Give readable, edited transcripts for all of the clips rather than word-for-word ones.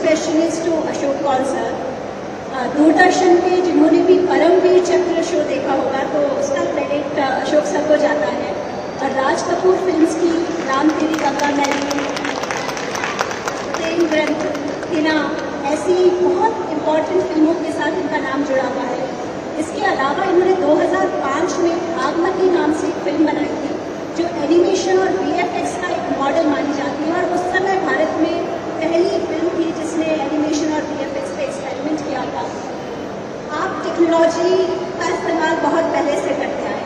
question is to Ashok Kaul sir. Doordarshan पे जिन्होंने भी परमवीर चक्र शो देखा होगा तो उसका क्रेडिट अशोक सर को जाता है। और राज कपूर फिल्म्स की राम तेरी गंगा मैली, प्रेम ग्रंथ, हिना, ऐसी बहुत इम्पोर्टेंट फिल्मों के साथ इनका नाम जुड़ा हुआ है। इसके अलावा इन्होंने 2005 में भागमती नाम से एक फिल्म बनाई थी जो एनिमेशन और VFX का एक मॉडल मानी जाती है, और उस समय भारत में पहली फिल्म थी जिसने एनिमेशन और VFX पे एक्सपेरिमेंट किया था। आप टेक्नोलॉजी का इस्तेमाल बहुत पहले से करते आए।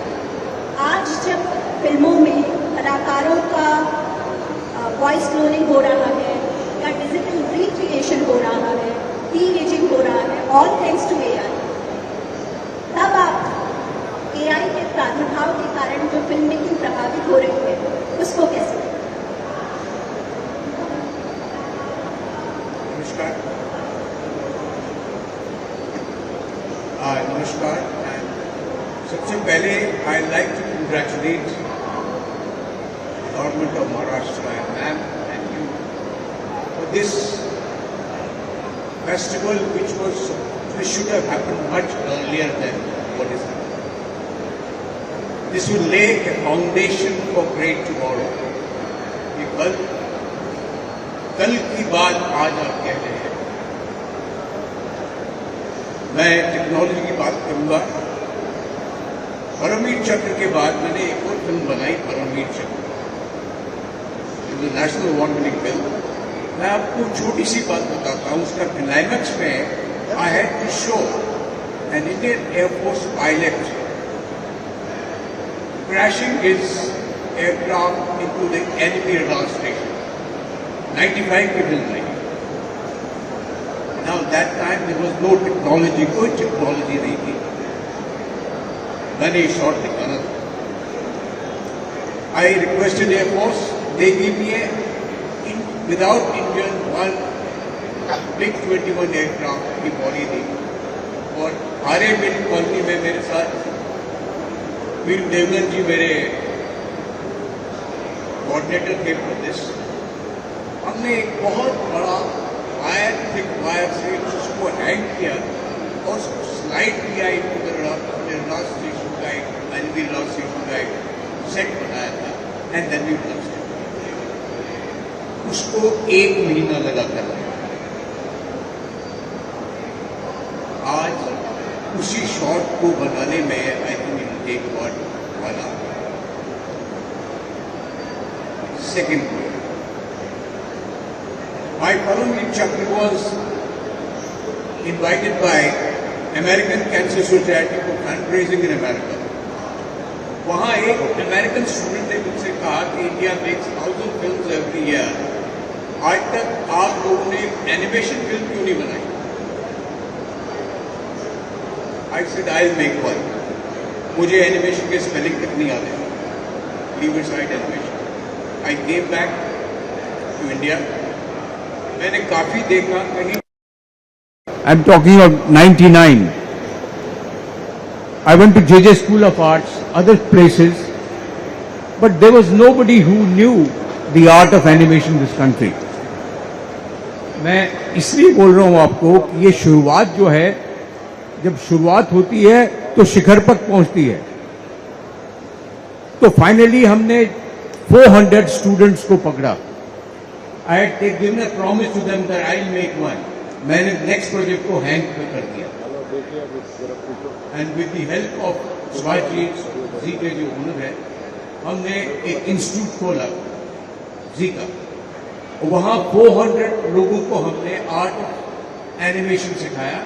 आज जब फिल्मों में कलाकारों का वॉइस क्लोनिंग हो रहा है या डिजिटल रिक्रिएशन हो रहा है, डी-एजिंग हो रहा है, ऑल थैंक्स टू AI, तब आप AI के प्रादुर्भाव के कारण जो फिल्म मेकिंग प्रभावित हो रही है उसको कैसे? नमस्कार। नमस्कार। सबसे पहले I like to congratulate government of Maharashtra ma'am and you for this festival which should have happened much earlier than what is happening. This will lay a foundation for great tomorrow. ये कल की बात आज आप कह रहे हैं। मैं टेक्नोलॉजी की बात करूंगा। परमवीर चक्र के बाद मैंने एक और फिल्म बनाई, परमवीर चक्र, नेशनल अवार्ड विनिंग फिल्म। मैं आपको छोटी सी बात बताता हूँ। उसका क्लाइमैक्स में I had to show an Indian air force pilot crashing his aircraft into the enemy radar station. 95 की फिल्म नहीं। Now that time there was no technology, कोई टेक्नोलॉजी नहीं थी। मैंने शॉट दिखाना था। I requested Air Force, they gave me a without engine one big 21 aircraft की body दी, और आरे मेरी कॉलोनी में मेरे साथ वीर देवगन जी मेरे कोऑर्डिनेटर थे फॉर दिस। हमने एक बहुत बड़ा वायर से उसको हैंग किया और उसको स्लाइड किया रडार स्टेशन का एक एनवी रडार स्टेशन का एक सेट बनाया था एंड देन वी ब्लास्ट। उसको 1 महीना लगा कर। आज उसी शॉट को बनाने में I think it will take about 1 hour। Second point, my Paramvir Chakra was invited by American cancer society for fund raising in America. वहां एक अमेरिकन स्टूडेंट ने मुझसे कहा कि India makes 1000 films every year, आज तक आप लोगों ने एनिमेशन फिल्म क्यों नहीं बनाई? I said I'll make one. मुझे एनिमेशन के स्पेलिंग तक नहीं आते। Leave aside animation. I came back to India. मैंने काफी देखा कहीं। I'm talking of 99. I went to JJ School of Arts, other places, but there was nobody who knew the art of animation in this country. मैं इसलिए बोल रहा हूं आपको कि ये शुरुआत जो है, जब शुरुआत होती है तो शिखर पर पहुंचती है। तो फाइनली हमने 400 स्टूडेंट्स को पकड़ा। I had given a promise to them that I will make one. मैंने नेक्स्ट प्रोजेक्ट को हैंग कर दिया and with the help of Subhash ji के जो ओनर है, हमने एक इंस्टीट्यूट खोला जी का। वहां 400 लोगों को हमने आर्ट ऑफ एनिमेशन सिखाया,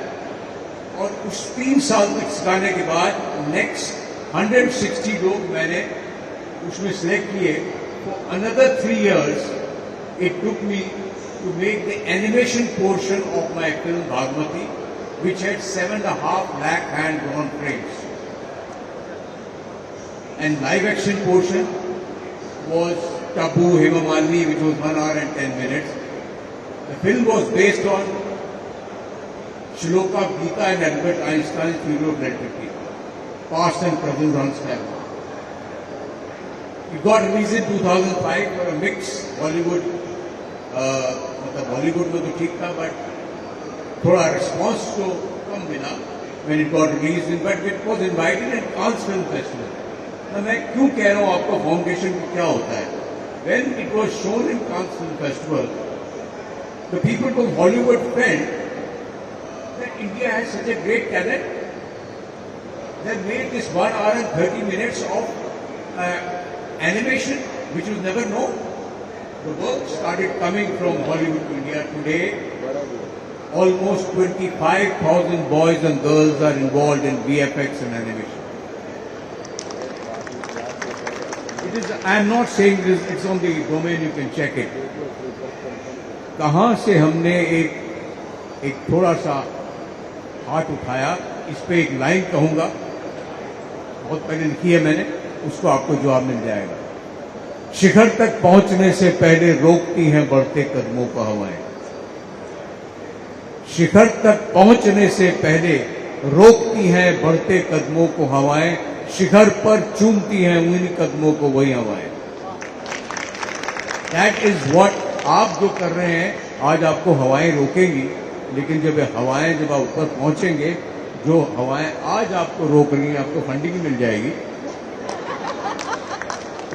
और उस 3 साल तक सिखाने के बाद नेक्स्ट 160 लोग मैंने उसमें सिलेक्ट किए। For another 3 years it took me to make the animation portion of my film Bhaagamathie, which had 7.5 lakh hand-drawn frames. And live action portion was Tabu Hema Malini, which was 1 hour and 10 minutes. The film was based on Shloka Gita and Albert Einstein's theory of relativity, past and present on stem. It got released in 2005 for a mixed Bollywood मतलब बॉलीवुड में तो ठीक था, but थोड़ा response तो कम मिला when it got released in, but it was invited at Cannes Film Festival. तो मैं क्यों कह रहा हूँ आपको फाउंडेशन क्या होता है? When it was shown in Cannes Film Festival, the people from Hollywood felt that India has such a great talent. They made this 1 hour and 30 minutes of animation, which was never known. The work started coming from Hollywood to India. Today, almost 25,000 boys and girls are involved in VFX and animation. It is, I am not saying this, it's on the domain, you can check it. कहाँ से हमने एक थोड़ा सा हाथ उठाया, इस पे एक लाइन कहूँगा, बहुत पहले लिखी है मैंने, उसको आपको जवाब मिल जाएगा। शिखर तक पहुंचने से पहले रोकती हैं बढ़ते कदमों को हवाएं। शिखर तक पहुंचने से पहले रोकती हैं बढ़ते कदमों को हवाएं, शिखर पर चूमती हैं उन्हीं कदमों को वही हवाएं। दैट इज व्हाट आप जो कर रहे हैं, आज आपको हवाएं रोकेंगी, लेकिन जब हवाएं जब आप ऊपर पहुंचेंगे, जो हवाएं आज आपको रोक रही हैं, आपको फंडिंग मिल जाएगी,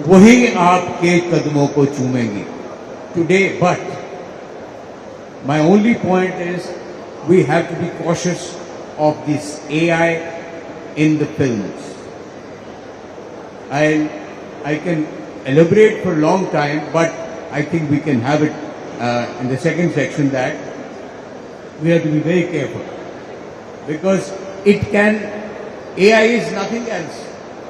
वही आपके कदमों को चूमेंगी। Today but my only point is we have to be cautious of this AI in the films. I can elaborate for a long time, but I think we can have it in the second section that we have to be very careful, because AI is nothing else.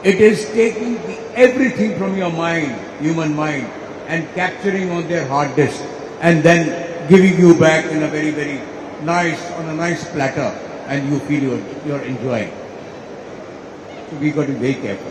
It is taking everything from your mind, human mind, and capturing on their hard disk, and then giving you back in a very, very nice, on a nice platter, and you feel you're enjoying. So we got to be very careful.